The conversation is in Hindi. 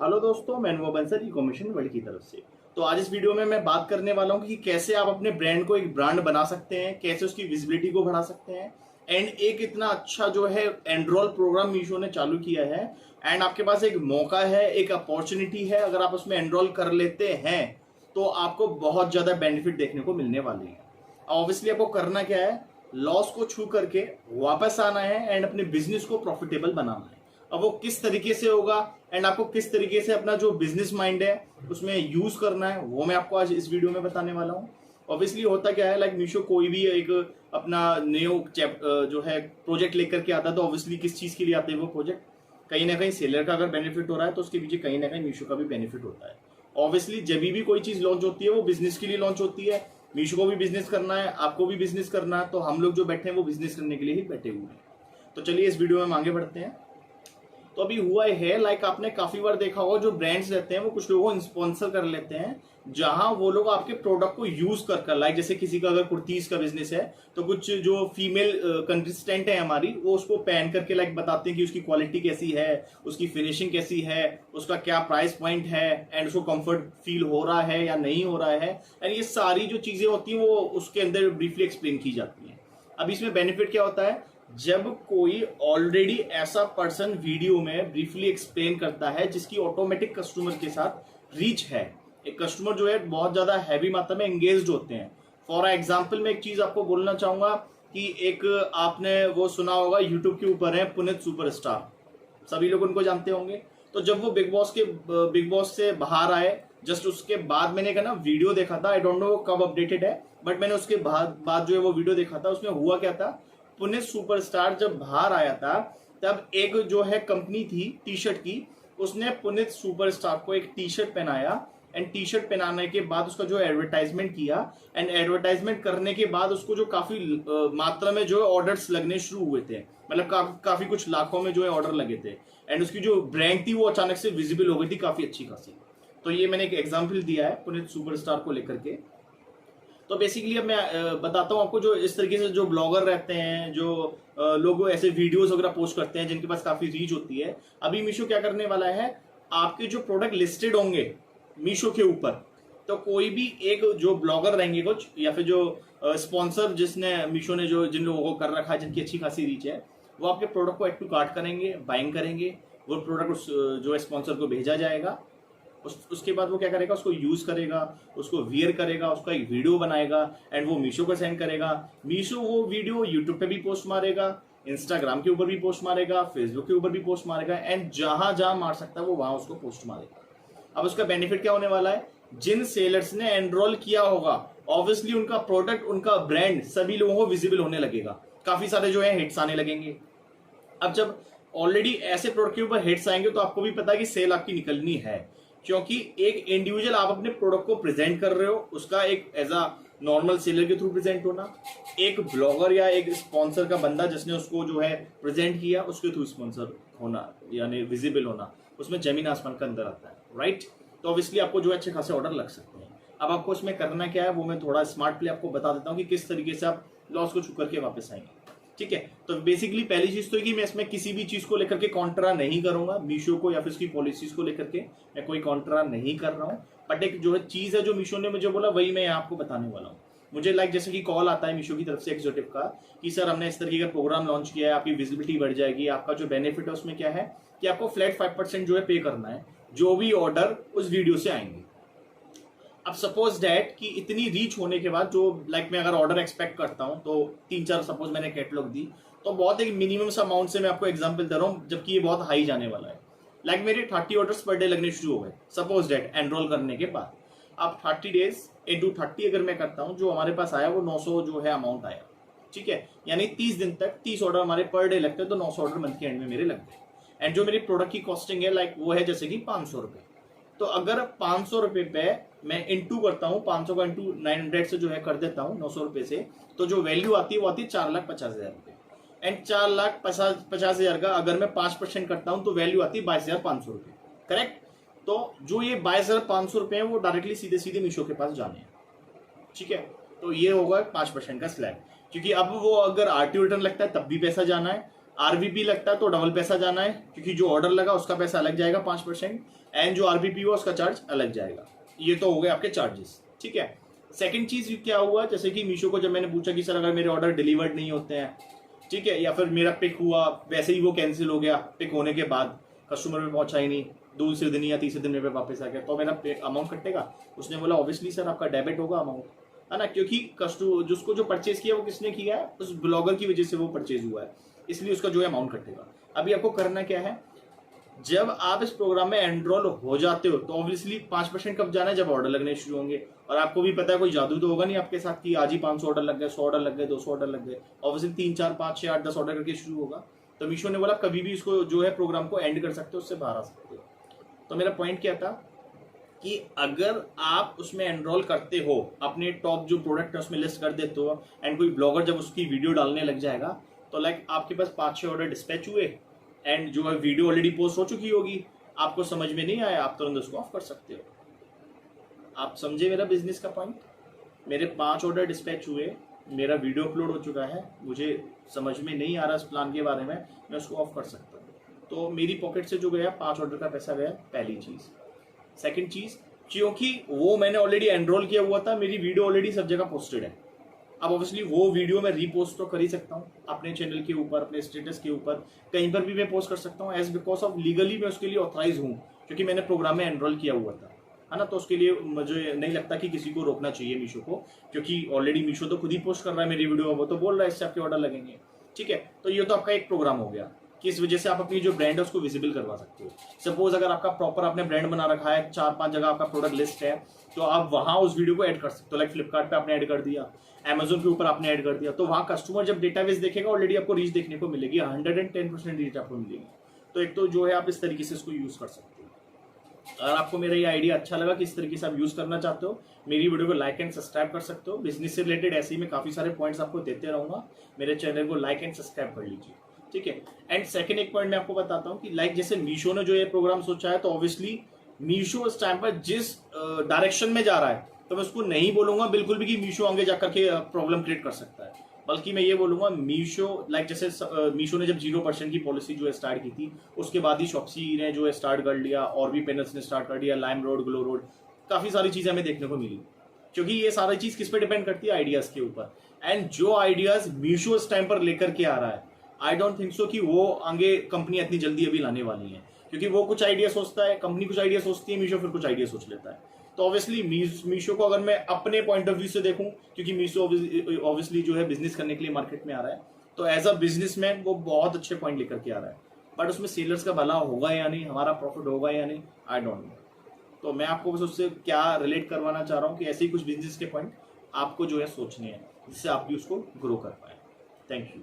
हेलो दोस्तों, मैं अनुभव बंसल ई-कॉमर्स वर्ल्ड की तरफ से। तो आज इस वीडियो में मैं बात करने वाला हूं कि कैसे आप अपने ब्रांड को एक ब्रांड बना सकते हैं, कैसे उसकी विजिबिलिटी को बढ़ा सकते हैं। एंड एक इतना अच्छा जो है एनरोल प्रोग्राम मीशो ने चालू किया है एंड आपके पास एक मौका है, एक अपॉर्चुनिटी है। अगर आप उसमें एनरोल कर लेते हैं तो आपको बहुत ज्यादा बेनिफिट देखने को मिलने वाले हैं। ऑब्वियसली आपको करना क्या है, लॉस को छू करके वापस आना है एंड अपने बिजनेस को प्रॉफिटेबल बनाना है। अब वो किस तरीके से होगा एंड आपको किस तरीके से अपना जो बिजनेस माइंड है उसमें यूज करना है, वो मैं आपको आज इस वीडियो में बताने वाला हूँ। ऑब्वियसली होता क्या है, लाइक मीशो कोई भी एक अपना न्यू जो है प्रोजेक्ट लेकर के आता है तो ऑब्वियसली किस चीज के लिए आते हैं वो प्रोजेक्ट, कहीं ना कहीं सेलर का अगर बेनिफिट हो रहा है तो उसके पीछे कहीं ना कहीं मीशो का भी बेनिफिट होता है। ऑब्वियसली जब भी कोई चीज लॉन्च होती है वो बिजनेस के लिए लॉन्च होती है। मीशो को भी बिजनेस करना है, आपको भी बिजनेस करना है, तो हम लोग जो बैठे हैं वो बिजनेस करने के लिए ही बैठे हुए हैं। तो चलिए इस वीडियो में हम आगे बढ़ते हैं। तो अभी हुआ है, लाइक आपने काफी बार देखा होगा जो ब्रांड्स रहते हैं वो कुछ लोगों को स्पॉन्सर कर लेते हैं, जहां वो लोग आपके प्रोडक्ट को यूज कर लाइक जैसे किसी का अगर कुर्तीज का बिजनेस है तो कुछ जो फीमेल कंटेस्टेंट है हमारी, वो उसको पहन करके लाइक बताते हैं कि उसकी क्वालिटी कैसी है, उसकी फिनिशिंग कैसी है, उसका क्या प्राइस पॉइंट है एंड उसको कंफर्ट फील हो रहा है या नहीं हो रहा है। एंड ये सारी जो चीजें होती हैं वो उसके अंदर ब्रीफली एक्सप्लेन की जाती है। अब इसमें बेनिफिट क्या होता है, जब कोई ऑलरेडी ऐसा पर्सन वीडियो में ब्रीफली एक्सप्लेन करता है जिसकी ऑटोमेटिक कस्टमर के साथ रीच है, एक कस्टमर जो है बहुत ज्यादा हैवी मात्रा में एंगेज्ड होते हैं। फॉर एग्जांपल मैं एक चीज आपको बोलना चाहूंगा कि एक आपने वो सुना होगा, यूट्यूब के ऊपर है पुनीत सुपरस्टार, सभी लोग उनको जानते होंगे। तो जब वो बिग बॉस से बाहर आए, जस्ट उसके बाद मैंने ना वीडियो देखा था, आई डोंट नो कब अपडेटेड है, बट मैंने उसके बाद जो है वो वीडियो देखा था। उसमें हुआ क्या था, पुनीत सुपरस्टार जब बाहर आया था तब एक जो है कंपनी थी टी शर्ट की, उसने पुनीत सुपरस्टार को एक टी शर्ट पहनाया एंड टी शर्ट पहनाने के बाद उसका जो एडवर्टाइजमेंट किया एंड एडवर्टाइजमेंट करने के बाद उसको जो काफी मात्रा में जो है ऑर्डर्स लगने शुरू हुए थे, मतलब काफी कुछ लाखों में जो है ऑर्डर लगे थे एंड उसकी जो ब्रांड थी वो अचानक से विजिबल हो गई थी काफी अच्छी खासी। तो ये मैंने एक एग्जाम्पल दिया है पुनीत सुपरस्टार को लेकर के। तो बेसिकली अब मैं बताता हूँ आपको, जो इस तरीके से जो ब्लॉगर रहते हैं, जो लोग ऐसे वीडियोस वगैरह पोस्ट करते हैं जिनके पास काफी रीच होती है, अभी मीशो क्या करने वाला है, आपके जो प्रोडक्ट लिस्टेड होंगे मीशो के ऊपर, तो कोई भी एक जो ब्लॉगर रहेंगे कुछ, या फिर जो स्पॉन्सर जिसने मीशो ने जो जिन लोगों को कर रखा है जिनकी अच्छी खासी रीच है, वो आपके प्रोडक्ट को एड टू कार्ट करेंगे, बाइंग करेंगे, वो प्रोडक्ट उस जो स्पॉन्सर को भेजा जाएगा। उसके बाद वो क्या करेगा, उसको यूज करेगा, उसको वियर करेगा, उसका एक वीडियो बनाएगा एंड वो मीशो को सेंड करेगा। मीशो वो वीडियो यूट्यूब पे भी पोस्ट मारेगा, इंस्टाग्राम के ऊपर भी पोस्ट मारेगा, फेसबुक के ऊपर भी पोस्ट मारेगा एंड जहां जहां मार सकता है वो वहां उसको पोस्ट मारेगा। अब उसका बेनिफिट क्या होने वाला है, जिन सेलर्स ने एनरोल किया होगा ऑब्वियसली उनका प्रोडक्ट, उनका ब्रांड सभी लोगों को विजिबल होने लगेगा, काफी सारे जो है हिट्स आने लगेंगे। अब जब ऑलरेडी ऐसे प्रोडक्ट के ऊपर हिट्स आएंगे तो आपको भी पता है कि सेल आपकी निकलनी है, क्योंकि एक इंडिविजुअल आप अपने प्रोडक्ट को प्रेजेंट कर रहे हो, उसका एक एज अ नॉर्मल सेलर के थ्रू प्रेजेंट होना, एक ब्लॉगर या एक स्पॉन्सर का बंदा जिसने उसको जो है प्रेजेंट किया उसके थ्रू स्पॉन्सर होना यानी विजिबल होना, उसमें जमीन आसमान का अंदर आता है, राइट। तो ऑब्वियसली आपको जो अच्छे खासे ऑर्डर लग सकते हैं। अब आपको इसमें करना क्या है वो मैं थोड़ा स्मार्ट प्ले आपको बता देता हूँ कि किस तरीके से आप लॉस को छू करके वापस आएंगे, ठीक है। तो बेसिकली पहली चीज तो कि मैं इसमें किसी भी चीज को लेकर के कॉन्ट्रा नहीं करूंगा, मीशो को या फिर उसकी पॉलिसीज को लेकर के मैं कोई कॉन्ट्रा नहीं कर रहा हूं, बट एक जो है चीज है जो मीशो ने मुझे बोला वही मैं आपको बताने वाला हूं। मुझे लाइक जैसे कि कॉल आता है मीशो की तरफ से एग्जीक्यूटिव का कि सर हमने इस तरीके का प्रोग्राम लॉन्च किया है, आपकी विजिबिलिटी बढ़ जाएगी, आपका जो बेनिफिट है उसमें क्या है कि आपको फ्लैट 5% जो है पे करना है जो भी ऑर्डर उस वीडियो से आएंगे। अब सपोज डैट कि इतनी रीच होने के बाद जो लाइक मैं अगर ऑर्डर एक्सपेक्ट करता हूं तो 3-4 सपोज मैंने कैटलॉग दी, तो बहुत एक मिनिमम अमाउंट से मैं आपको एग्जांपल दे रहा हूं, जबकि ये बहुत हाई जाने वाला है। लाइक मेरे 30 ऑर्डर्स पर डे लगने शुरू हो गए सपोज डैट एनरोल करने के बाद। अब 30 डेज इंटू 30 अगर मैं करता हूं, जो हमारे पास आया वो 900 जो है अमाउंट आया, ठीक है, यानी 30 दिन तक 30 ऑर्डर हमारे पर डे लगते हैं, तो 900 ऑर्डर मंथ के एंड में मेरे लग गए। एंड जो मेरी प्रोडक्ट की कॉस्टिंग है लाइक वो है जैसे कि 500 रुपए। तो अगर 500 रुपए पे मैं इंटू करता हूँ, 500 का इंटू 900 से जो है कर देता हूँ 900 रुपए से, तो जो वैल्यू आती है वो आती है 4,50,000 रुपए। एंड 4,50,000 का अगर मैं 5% करता हूं तो वैल्यू आती है 22,500 रुपए, करेक्ट। तो जो ये 22,500 रुपए है वो डायरेक्टली सीधे सीधे मीशो के पास जाने हैं, ठीक है। तो ये होगा 5% का स्लैब, क्योंकि अब वो अगर आरटीओ रिटर्न लगता है तब भी पैसा जाना है, आरबीपी लगता है तो डबल पैसा जाना है, क्योंकि जो ऑर्डर लगा उसका पैसा अलग जाएगा 5%, एंड जो आरबीपी हुआ उसका चार्ज अलग जाएगा। ये तो हो गए आपके चार्जेस, ठीक है। सेकंड चीज क्या हुआ, जैसे कि मीशो को जब मैंने पूछा कि सर अगर मेरे ऑर्डर डिलीवर्ड नहीं होते हैं, ठीक है, या फिर मेरा पिक हुआ वैसे ही वो कैंसिल हो गया, पिक होने के बाद कस्टमर में पहुंचा ही नहीं, दूसरे दिन या तीसरे दिन मेरे पे वापस आ गया, तो मेरा अमाउंट कटेगा? उसने बोला ऑब्वियसली सर आपका डेबिट होगा अमाउंट, है ना, क्योंकि कस्टमर जिसको जो परचेज किया वो किसने किया है, उस ब्लॉगर की वजह से वो परचेज हुआ है, इसलिए उसका जो है अमाउंट कटेगा। अभी आपको करना क्या है, जब आप इस प्रोग्राम में एनरोल हो जाते हो तो ऑब्वियसली 5% कब जाना है, जब ऑर्डर लगने शुरू होंगे। और आपको भी पता है कोई जादू तो होगा नहीं आपके साथ कि आज ही 500 ऑर्डर लग गए, 100 ऑर्डर लग गए, 200 ऑर्डर लग गए। ऑब्वियसली 3, 4, 5, 6, 8, 10 ऑर्डर करके शुरू होगा। तो मीशो ने बोला कभी भी इसको जो है प्रोग्राम को एंड कर सकते हो, उससे बाहर आ सकते हो। तो मेरा पॉइंट क्या था कि अगर आप उसमें एनरोल करते हो, अपने टॉप जो प्रोडक्ट है उसमें लिस्ट कर देते हो, एंड कोई ब्लॉगर जब उसकी वीडियो डालने लग जाएगा तो लाइक आपके पास 5-6 ऑर्डर डिस्पैच हुए, एंड जो है वीडियो ऑलरेडी पोस्ट हो चुकी होगी, आपको समझ में नहीं आया, आप तुरंत उसको ऑफ कर सकते हो। आप समझे मेरा बिजनेस का पॉइंट? मेरे 5 ऑर्डर डिस्पैच हुए, मेरा वीडियो अपलोड हो चुका है, मुझे समझ में नहीं आ रहा इस प्लान के बारे में, मैं उसको ऑफ कर सकता हूँ। तो मेरी पॉकेट से जो गया 5 ऑर्डर का पैसा गया, पहली चीज। सेकंड चीज, क्योंकि वो मैंने ऑलरेडी एनरोल किया हुआ था, मेरी वीडियो ऑलरेडी सब जगह पोस्टेड है। अब ऑब्वियसली वो वीडियो मैं रीपोस्ट तो कर ही सकता हूँ अपने चैनल के ऊपर, अपने स्टेटस के ऊपर, कहीं पर भी मैं पोस्ट कर सकता हूँ, एज बिकॉज ऑफ लीगली मैं उसके लिए ऑथराइज हूँ, क्योंकि मैंने प्रोग्राम में एनरोल किया हुआ था, है ना। तो उसके लिए मुझे नहीं लगता कि किसी को रोकना चाहिए मीशो को, क्योंकि ऑलरेडी मीशो तो खुद ही पोस्ट कर रहा है मेरी वीडियो, वो तो बोल रहा है इससे आपके ऑर्डर लगेंगे, ठीक है। तो ये तो आपका एक प्रोग्राम हो गया कि इस वजह से आप अपनी जो ब्रांड है उसको विजिबल करवा सकते हो। सपोज अगर आपका प्रॉपर आपने ब्रांड बना रखा है, 4-5 जगह आपका प्रोडक्ट लिस्ट है, तो आप वहां उस वीडियो को ऐड कर सकते हो। लाइक फ्लिपकार्ट पे आपने ऐड कर दिया, Amazon के ऊपर आपने ऐड कर दिया, तो वहां कस्टमर जब डेटाबेस देखेगा ऑलरेडी आपको रीच देखने को मिलेगी, 110% रीच आपको मिलेगी। तो एक तो जो है आप इस तरीके से इसको यूज कर सकते हो। अगर आपको मेरा ये आइडिया अच्छा लगा कि इस तरीके से आप यूज करना चाहते हो, मेरी वीडियो को लाइक एंड सब्सक्राइब कर सकते हो। बिजनेस से रिलेटेड ऐसे ही मैं काफी सारे पॉइंट्स आपको देते रहूंगा, मेरे चैनल को लाइक एंड सब्सक्राइब कर लीजिए, ठीक है। एंड सेकंड एक पॉइंट मैं आपको बताता हूँ कि लाइक जैसे मीशो ने जो ये प्रोग्राम सोचा है, तो ऑब्वियसली मीशो इस टाइम पर जिस डायरेक्शन में जा रहा है, तो मैं उसको नहीं बोलूंगा बिल्कुल भी कि मीशो आगे जाकर के प्रॉब्लम क्रिएट कर सकता है, बल्कि मैं ये बोलूंगा मीशो लाइक जैसे मीशो ने जब 0% की पॉलिसी जो है स्टार्ट की थी, उसके बाद ही शॉप्सी ने जो है स्टार्ट कर लिया, और भी पेनल्स ने स्टार्ट कर दिया, लाइम रोड, ग्लो रोड, काफी सारी चीजें हमें देखने को मिली, क्योंकि ये सारी चीज किस पे डिपेंड करती है, आइडियाज के ऊपर। एंड जो आइडियाज मीशो इस टाइम पर लेकर के आ रहा है, आई डोंट थिंक सो कि वो आगे कंपनी इतनी जल्दी अभी लाने वाली है, क्योंकि वो कुछ आइडिया सोचता है, कंपनी कुछ आइडिया सोचती है, मीशो फिर कुछ आइडिया सोच लेता है। तो ऑब्वियसली मीशो को अगर मैं अपने पॉइंट ऑफ व्यू से देखूं, क्योंकि मीशो ऑब्वियसली जो है बिजनेस करने के लिए मार्केट में आ रहा है, तो एज अ बिजनेसमैन वो बहुत अच्छे पॉइंट लेकर के आ रहा है, बट उसमें सेलर्स का भला होगा या नहीं, हमारा प्रॉफिट होगा या नहीं, आई डोंट नो। तो मैं आपको बस उससे क्या रिलेट करवाना चाह रहा हूँ कि ऐसे ही कुछ बिजनेस के पॉइंट आपको जो है सोचने हैं, जिससे आप भी उसको ग्रो कर पाए। Thank you.